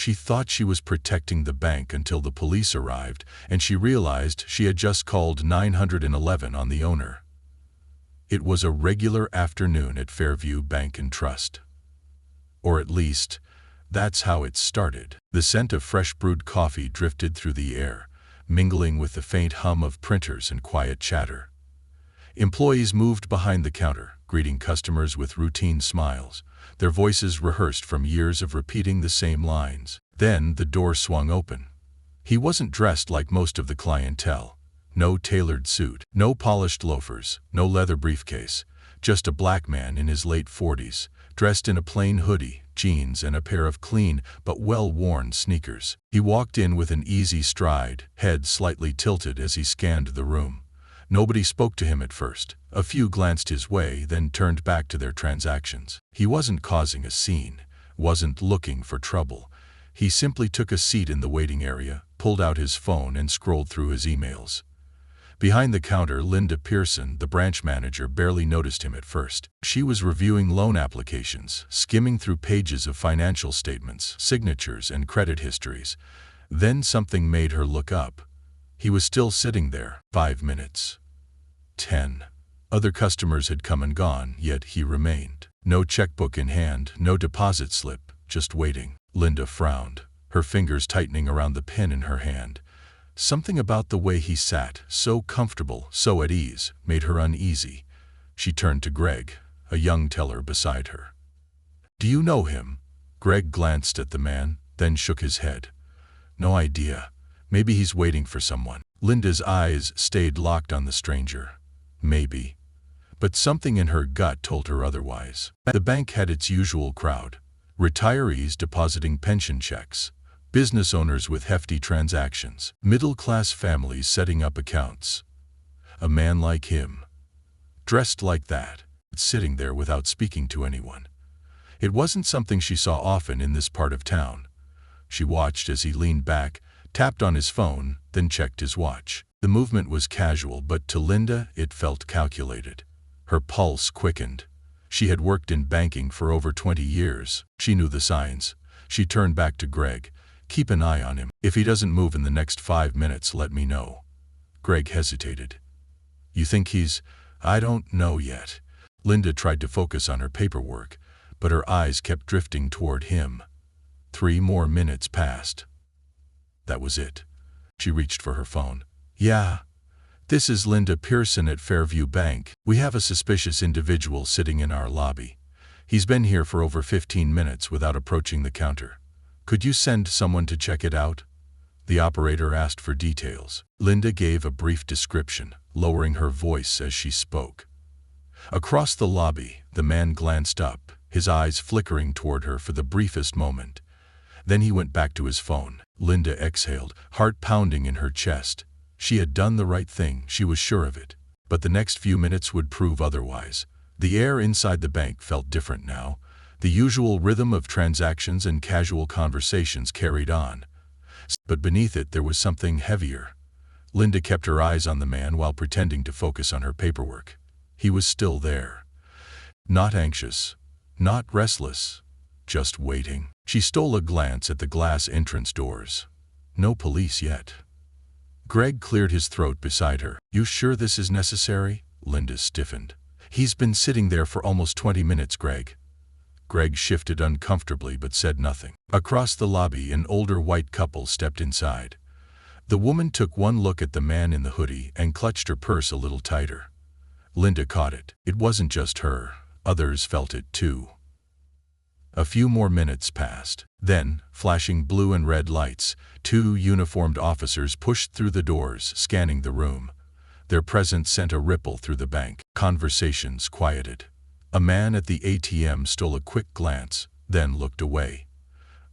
She thought she was protecting the bank until the police arrived, and she realized she had just called 911 on the owner. It was a regular afternoon at Fairview Bank and Trust. Or at least, that's how it started. The scent of fresh brewed coffee drifted through the air, mingling with the faint hum of printers and quiet chatter. Employees moved behind the counter, greeting customers with routine smiles, their voices rehearsed from years of repeating the same lines. Then the door swung open. He wasn't dressed like most of the clientele. No tailored suit, no polished loafers, no leather briefcase, just a black man in his late 40s, dressed in a plain hoodie, jeans, and a pair of clean but well-worn sneakers. He walked in with an easy stride, head slightly tilted as he scanned the room. Nobody spoke to him at first. A few glanced his way, then turned back to their transactions. He wasn't causing a scene, wasn't looking for trouble. He simply took a seat in the waiting area, pulled out his phone, and scrolled through his emails. Behind the counter, Linda Pearson, the branch manager, barely noticed him at first. She was reviewing loan applications, skimming through pages of financial statements, signatures, and credit histories. Then something made her look up. He was still sitting there. 5 minutes. 10. Other customers had come and gone, yet he remained. No checkbook in hand, no deposit slip, just waiting. Linda frowned, her fingers tightening around the pen in her hand. Something about the way he sat, so comfortable, so at ease, made her uneasy. She turned to Greg, a young teller beside her. "Do you know him?" Greg glanced at the man, then shook his head. "No idea. Maybe he's waiting for someone." Linda's eyes stayed locked on the stranger. Maybe. But something in her gut told her otherwise. The bank had its usual crowd. Retirees depositing pension checks. Business owners with hefty transactions. Middle-class families setting up accounts. A man like him, dressed like that, sitting there without speaking to anyone. It wasn't something she saw often in this part of town. She watched as he leaned back, tapped on his phone, then checked his watch. The movement was casual, but to Linda it felt calculated. Her pulse quickened. She had worked in banking for over 20 years. She knew the signs. She turned back to Greg. "Keep an eye on him. If he doesn't move in the next 5 minutes, let me know." Greg hesitated. "You think he's—" "I don't know yet." Linda tried to focus on her paperwork, but her eyes kept drifting toward him. 3 more minutes passed. That was it. She reached for her phone. "Yeah. This is Linda Pearson at Fairview Bank. We have a suspicious individual sitting in our lobby. He's been here for over 15 minutes without approaching the counter. Could you send someone to check it out?" The operator asked for details. Linda gave a brief description, lowering her voice as she spoke. Across the lobby, the man glanced up, his eyes flickering toward her for the briefest moment. Then he went back to his phone. Linda exhaled, heart pounding in her chest. She had done the right thing, she was sure of it. But the next few minutes would prove otherwise. The air inside the bank felt different now. The usual rhythm of transactions and casual conversations carried on. But beneath it there was something heavier. Linda kept her eyes on the man while pretending to focus on her paperwork. He was still there. Not anxious, not restless, just waiting. She stole a glance at the glass entrance doors. No police yet. Greg cleared his throat beside her. "You sure this is necessary?" Linda stiffened. "He's been sitting there for almost 20 minutes, Greg." Greg shifted uncomfortably but said nothing. Across the lobby, an older white couple stepped inside. The woman took one look at the man in the hoodie and clutched her purse a little tighter. Linda caught it. It wasn't just her. Others felt it too. A few more minutes passed. Then, flashing blue and red lights, 2 uniformed officers pushed through the doors, scanning the room. Their presence sent a ripple through the bank. Conversations quieted. A man at the ATM stole a quick glance, then looked away.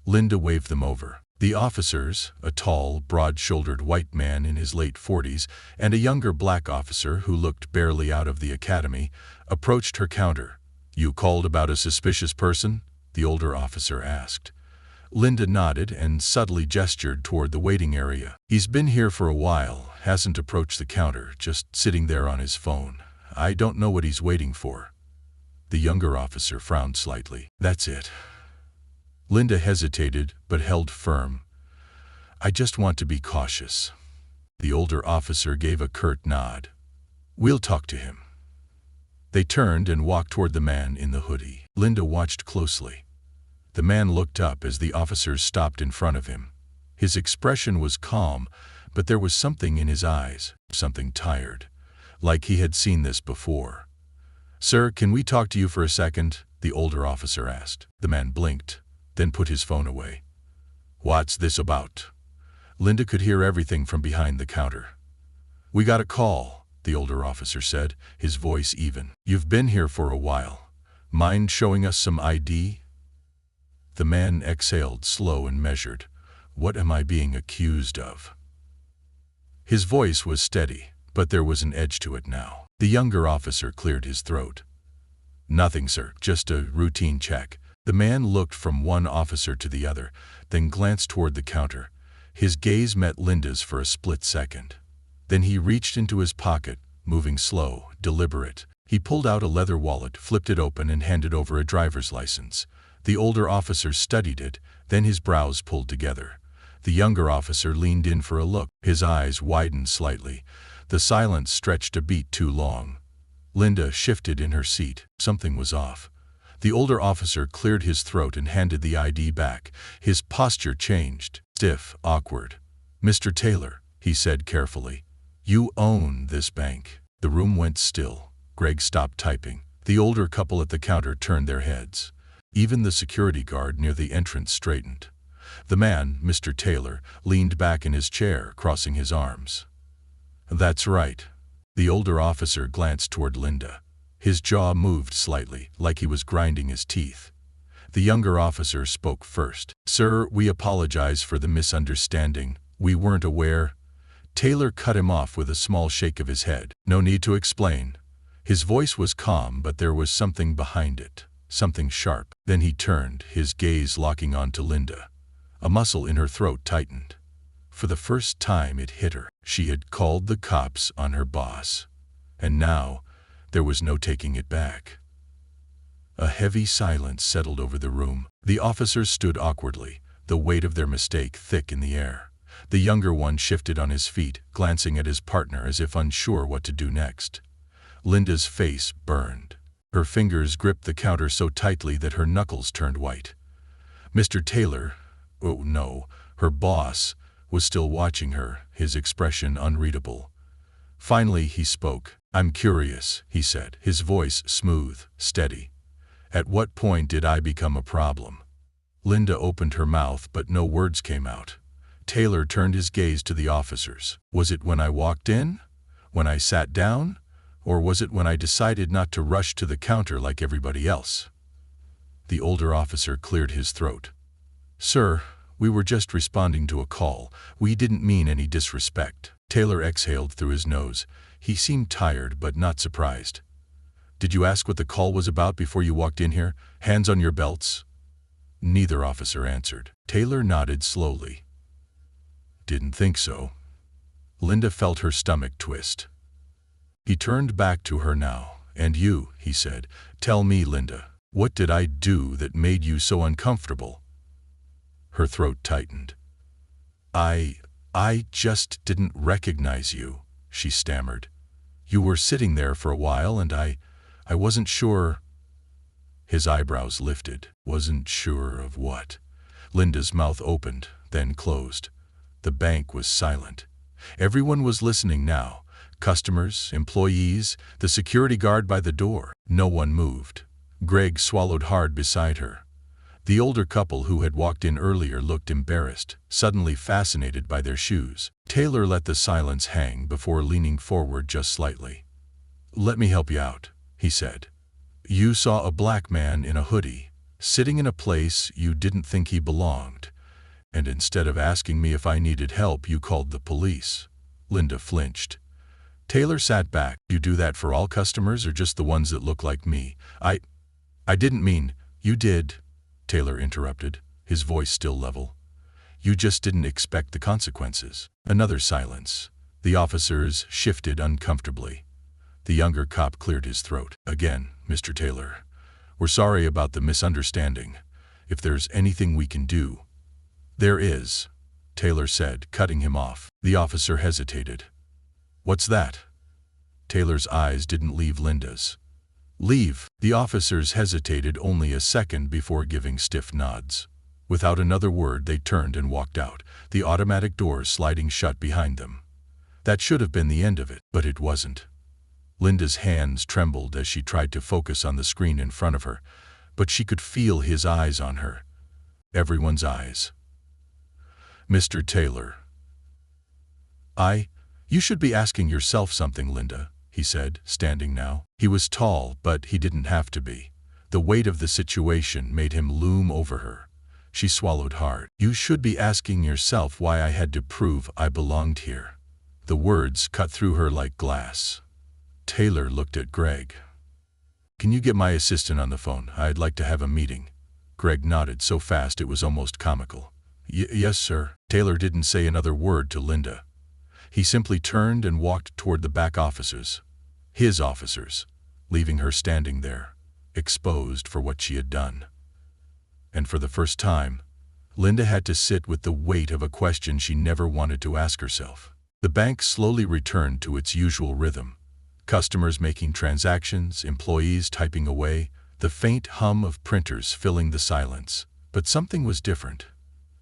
Linda waved them over. The officers, a tall, broad-shouldered white man in his late 40s, and a younger black officer who looked barely out of the academy, approached her counter. "You called about a suspicious person?" the older officer asked. Linda nodded and subtly gestured toward the waiting area. "He's been here for a while, hasn't approached the counter, just sitting there on his phone. I don't know what he's waiting for." The younger officer frowned slightly. "That's it." Linda hesitated, but held firm. "I just want to be cautious." The older officer gave a curt nod. "We'll talk to him." They turned and walked toward the man in the hoodie. Linda watched closely. The man looked up as the officers stopped in front of him. His expression was calm, but there was something in his eyes, something tired, like he had seen this before. "Sir, can we talk to you for a second?" the older officer asked. The man blinked, then put his phone away. "What's this about?" Linda could hear everything from behind the counter. "We got a call," the older officer said, his voice even. "You've been here for a while. Mind showing us some ID?" The man exhaled, slow and measured. "What am I being accused of?" His voice was steady, but there was an edge to it now. The younger officer cleared his throat. "Nothing, sir, just a routine check." The man looked from one officer to the other, then glanced toward the counter. His gaze met Linda's for a split second. Then he reached into his pocket, moving slow, deliberate. He pulled out a leather wallet, flipped it open, and handed over a driver's license. The older officer studied it, then his brows pulled together. The younger officer leaned in for a look. His eyes widened slightly. The silence stretched a beat too long. Linda shifted in her seat. Something was off. The older officer cleared his throat and handed the ID back. His posture changed, stiff, awkward. "Mr. Taylor," he said carefully, "you own this bank." The room went still. Greg stopped typing. The older couple at the counter turned their heads. Even the security guard near the entrance straightened. The man, Mr. Taylor, leaned back in his chair, crossing his arms. "That's right." The older officer glanced toward Linda. His jaw moved slightly, like he was grinding his teeth. The younger officer spoke first. "Sir, we apologize for the misunderstanding. We weren't aware." Taylor cut him off with a small shake of his head. "No need to explain." His voice was calm, but there was something behind it, something sharp. Then he turned, his gaze locking onto Linda. A muscle in her throat tightened. For the first time it hit her. She had called the cops on her boss. And now, there was no taking it back. A heavy silence settled over the room. The officers stood awkwardly, the weight of their mistake thick in the air. The younger one shifted on his feet, glancing at his partner as if unsure what to do next. Linda's face burned. Her fingers gripped the counter so tightly that her knuckles turned white. Mr. Taylor, oh no, her boss, was still watching her, his expression unreadable. Finally he spoke. "I'm curious," he said, his voice smooth, steady. "At what point did I become a problem?" Linda opened her mouth, but no words came out. Taylor turned his gaze to the officers. "Was it when I walked in? When I sat down? Or was it when I decided not to rush to the counter like everybody else?" The older officer cleared his throat. "Sir, we were just responding to a call. We didn't mean any disrespect." Taylor exhaled through his nose. He seemed tired, but not surprised. "Did you ask what the call was about before you walked in here? Hands on your belts?" Neither officer answered. Taylor nodded slowly. "Didn't think so." Linda felt her stomach twist. He turned back to her now. "And you," he said, "tell me, Linda, what did I do that made you so uncomfortable?" Her throat tightened. I just didn't recognize you," she stammered. "You were sitting there for a while and I wasn't sure." His eyebrows lifted. "Wasn't sure of what?" Linda's mouth opened, then closed. The bank was silent. Everyone was listening now. Customers, employees, the security guard by the door. No one moved. Greg swallowed hard beside her. The older couple who had walked in earlier looked embarrassed, suddenly fascinated by their shoes. Taylor let the silence hang before leaning forward just slightly. "Let me help you out," he said. "You saw a black man in a hoodie, sitting in a place you didn't think he belonged, and instead of asking me if I needed help, you called the police." Linda flinched. Taylor sat back. "You do that for all customers or just the ones that look like me?" I didn't mean." "You did," Taylor interrupted, his voice still level. "You just didn't expect the consequences." Another silence. The officers shifted uncomfortably. The younger cop cleared his throat. "Again, Mr. Taylor, we're sorry about the misunderstanding. if there's anything we can do." "There is," Taylor said, cutting him off. The officer hesitated. "What's that?" Taylor's eyes didn't leave Linda's. "Leave." The officers hesitated only a second before giving stiff nods. Without another word, they turned and walked out, the automatic doors sliding shut behind them. That should have been the end of it, but it wasn't. Linda's hands trembled as she tried to focus on the screen in front of her, but she could feel his eyes on her. Everyone's eyes. "Mr. Taylor." You should be asking yourself something, Linda," he said, standing now. He was tall, but he didn't have to be. The weight of the situation made him loom over her. She swallowed hard. "You should be asking yourself why I had to prove I belonged here." The words cut through her like glass. Taylor looked at Greg. "Can you get my assistant on the phone? I'd like to have a meeting." Greg nodded so fast it was almost comical. Yes, sir." Taylor didn't say another word to Linda. He simply turned and walked toward the back officers. His officers, leaving her standing there, exposed for what she had done. And for the first time, Linda had to sit with the weight of a question she never wanted to ask herself. The bank slowly returned to its usual rhythm. Customers making transactions, employees typing away, the faint hum of printers filling the silence. But something was different.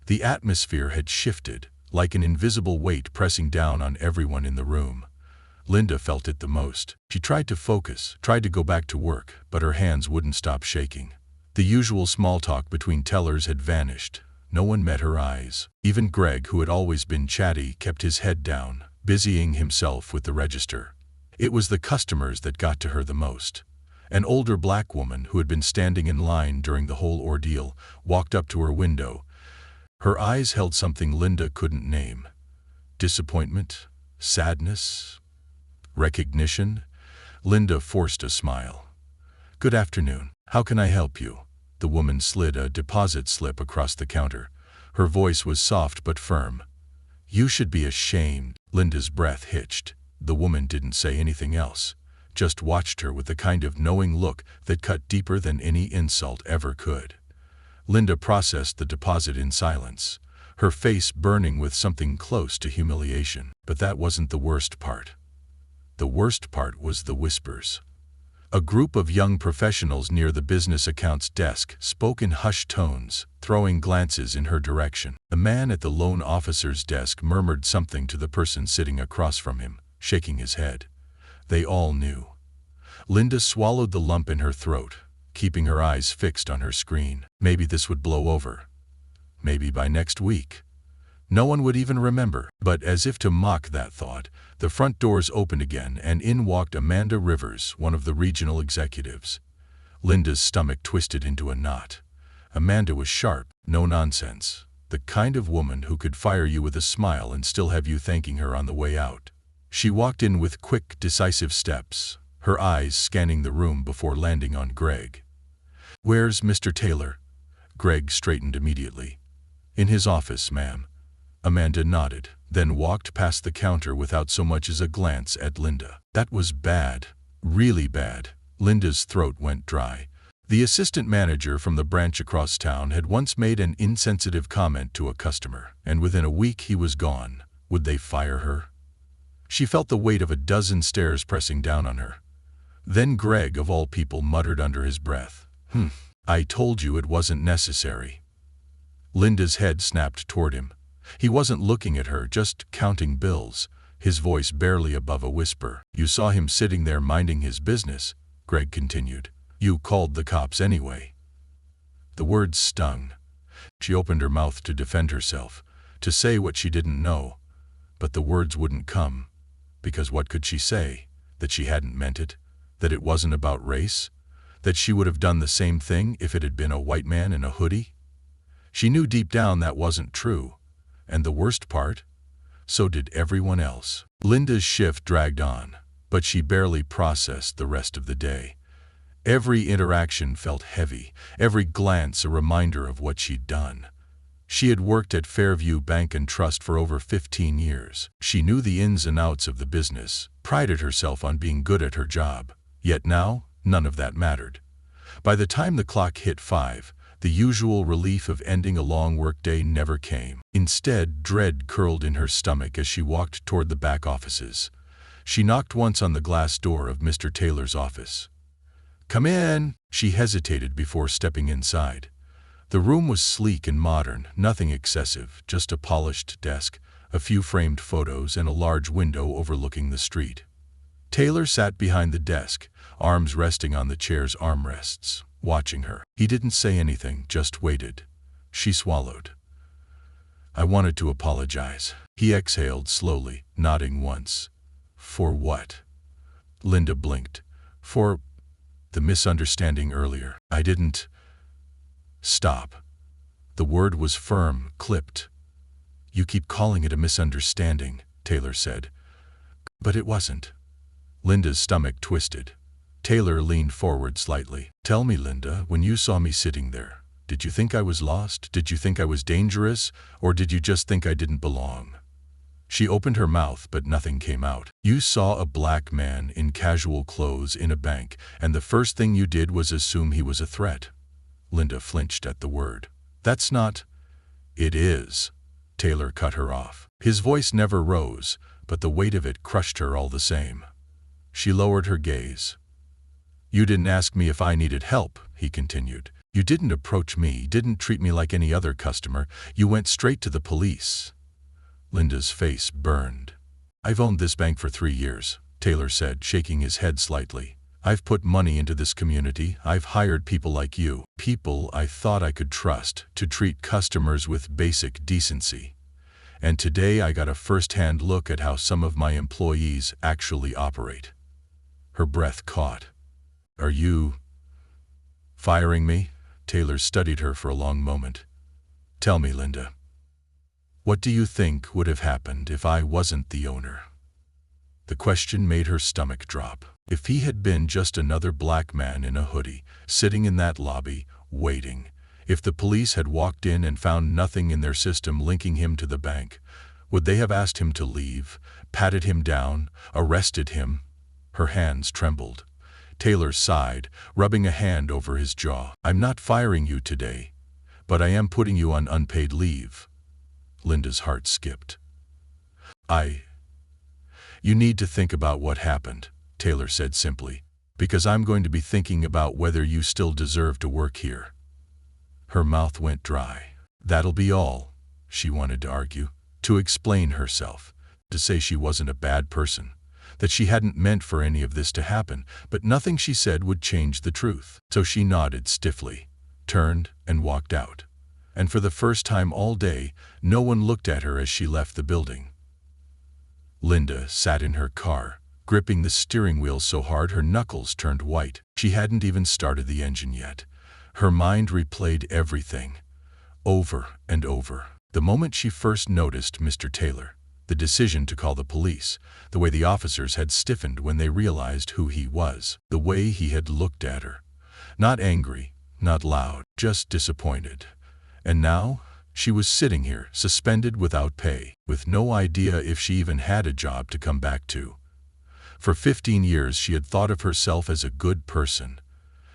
The atmosphere had shifted, like an invisible weight pressing down on everyone in the room. Linda felt it the most. She tried to focus, tried to go back to work, but her hands wouldn't stop shaking. The usual small talk between tellers had vanished. No one met her eyes. Even Greg, who had always been chatty, kept his head down, busying himself with the register. It was the customers that got to her the most. An older black woman who had been standing in line during the whole ordeal walked up to her window. Her eyes held something Linda couldn't name. Disappointment? Sadness? Recognition? Linda forced a smile. "Good afternoon. How can I help you?" The woman slid a deposit slip across the counter. Her voice was soft but firm. "You should be ashamed." Linda's breath hitched. The woman didn't say anything else, just watched her with the kind of knowing look that cut deeper than any insult ever could. Linda processed the deposit in silence, her face burning with something close to humiliation. But that wasn't the worst part. The worst part was the whispers. A group of young professionals near the business accounts desk spoke in hushed tones, throwing glances in her direction. The man at the loan officer's desk murmured something to the person sitting across from him, shaking his head. They all knew. Linda swallowed the lump in her throat, keeping her eyes fixed on her screen. Maybe this would blow over. Maybe by next week. No one would even remember. But as if to mock that thought, the front doors opened again and in walked Amanda Rivers, one of the regional executives. Linda's stomach twisted into a knot. Amanda was sharp, no nonsense, the kind of woman who could fire you with a smile and still have you thanking her on the way out. She walked in with quick, decisive steps, her eyes scanning the room before landing on Greg. "Where's Mr. Taylor?" Greg straightened immediately. "In his office, ma'am." Amanda nodded, then walked past the counter without so much as a glance at Linda. That was bad, really bad. Linda's throat went dry. The assistant manager from the branch across town had once made an insensitive comment to a customer, and within a week he was gone. Would they fire her? She felt the weight of a dozen stares pressing down on her. Then Greg, of all people, muttered under his breath, "I told you it wasn't necessary." Linda's head snapped toward him. He wasn't looking at her, just counting bills, his voice barely above a whisper. "You saw him sitting there minding his business," Greg continued. "You called the cops anyway." The words stung. She opened her mouth to defend herself, to say what she didn't know, but the words wouldn't come. Because what could she say? That she hadn't meant it? That it wasn't about race? That she would have done the same thing if it had been a white man in a hoodie? She knew deep down that wasn't true. And the worst part? So did everyone else. Linda's shift dragged on, but she barely processed the rest of the day. Every interaction felt heavy, every glance a reminder of what she'd done. She had worked at Fairview Bank and Trust for over 15 years. She knew the ins and outs of the business, prided herself on being good at her job. Yet now, none of that mattered. By the time the clock hit 5, The usual relief of ending a long workday never came. Instead, dread curled in her stomach as she walked toward the back offices. She knocked once on the glass door of Mr. Taylor's office. "Come in." She hesitated before stepping inside. The room was sleek and modern, nothing excessive, just a polished desk, a few framed photos, and a large window overlooking the street. Taylor sat behind the desk, arms resting on the chair's armrests, watching her. He didn't say anything, just waited. She swallowed. "I wanted to apologize." He exhaled slowly, nodding once. "For what?" Linda blinked. "For the misunderstanding earlier. I didn't—" "Stop." The word was firm, clipped. "You keep calling it a misunderstanding," Taylor said. "But it wasn't." Linda's stomach twisted. Taylor leaned forward slightly. "Tell me, Linda, when you saw me sitting there, did you think I was lost? Did you think I was dangerous? Or did you just think I didn't belong?" She opened her mouth, but nothing came out. "You saw a black man in casual clothes in a bank, and the first thing you did was assume he was a threat." Linda flinched at the word. "That's not—" "It is." Taylor cut her off. His voice never rose, but the weight of it crushed her all the same. She lowered her gaze. "You didn't ask me if I needed help," he continued. "You didn't approach me, didn't treat me like any other customer. You went straight to the police." Linda's face burned. "I've owned this bank for 3 years," Taylor said, shaking his head slightly. "I've put money into this community. I've hired people like you, people I thought I could trust, to treat customers with basic decency. And today I got a first-hand look at how some of my employees actually operate." Her breath caught. "Are you firing me?" Taylor studied her for a long moment. "Tell me, Linda. What do you think would have happened if I wasn't the owner?" The question made her stomach drop. If he had been just another black man in a hoodie, sitting in that lobby, waiting, if the police had walked in and found nothing in their system linking him to the bank, would they have asked him to leave, patted him down, arrested him? Her hands trembled. Taylor sighed, rubbing a hand over his jaw. "I'm not firing you today, but I am putting you on unpaid leave." Linda's heart skipped. "You need to think about what happened," Taylor said simply, "because I'm going to be thinking about whether you still deserve to work here." Her mouth went dry. That'll be all, she wanted to argue, to explain herself, to say she wasn't a bad person, that she hadn't meant for any of this to happen, but nothing she said would change the truth. So she nodded stiffly, turned, and walked out. And for the first time all day, no one looked at her as she left the building. Linda sat in her car, gripping the steering wheel so hard her knuckles turned white. She hadn't even started the engine yet. Her mind replayed everything, over and over. The moment she first noticed Mr. Taylor, the decision to call the police, the way the officers had stiffened when they realized who he was, the way he had looked at her. Not angry, not loud, just disappointed. And now, she was sitting here, suspended without pay, with no idea if she even had a job to come back to. For 15 years she had thought of herself as a good person,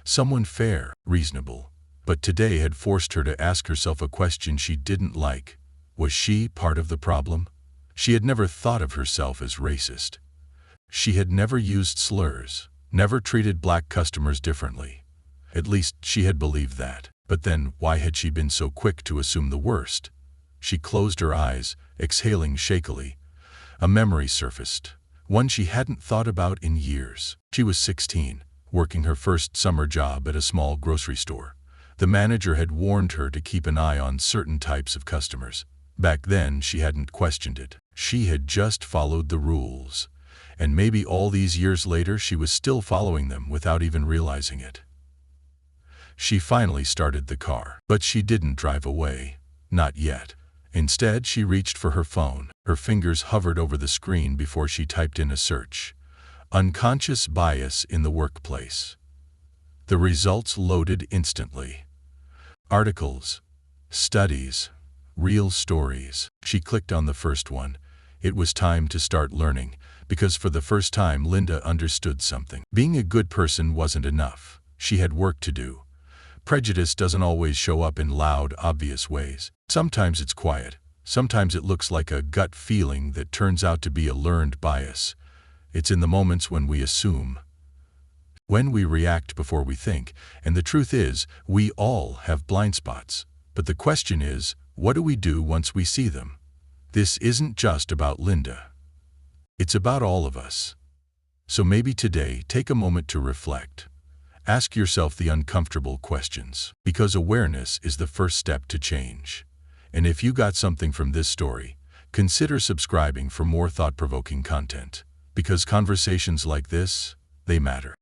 someone fair, reasonable, but today had forced her to ask herself a question she didn't like. Was she part of the problem? She had never thought of herself as racist. She had never used slurs, never treated black customers differently. At least she had believed that. But then, why had she been so quick to assume the worst? She closed her eyes, exhaling shakily. A memory surfaced, one she hadn't thought about in years. She was 16, working her first summer job at a small grocery store. The manager had warned her to keep an eye on certain types of customers. Back then, she hadn't questioned it. She had just followed the rules. And maybe all these years later she was still following them without even realizing it. She finally started the car, but she didn't drive away. Not yet. Instead, she reached for her phone. Her fingers hovered over the screen before she typed in a search. Unconscious bias in the workplace. The results loaded instantly. Articles, studies, real stories. She clicked on the first one. It was time to start learning, because for the first time Linda understood something. Being a good person wasn't enough. She had work to do. Prejudice doesn't always show up in loud, obvious ways. Sometimes it's quiet. Sometimes it looks like a gut feeling that turns out to be a learned bias. It's in the moments when we assume, when we react before we think, and the truth is, we all have blind spots. But the question is, what do we do once we see them? This isn't just about Linda. It's about all of us. So maybe today, take a moment to reflect. Ask yourself the uncomfortable questions, because awareness is the first step to change. And if you got something from this story, consider subscribing for more thought-provoking content, because conversations like this, they matter.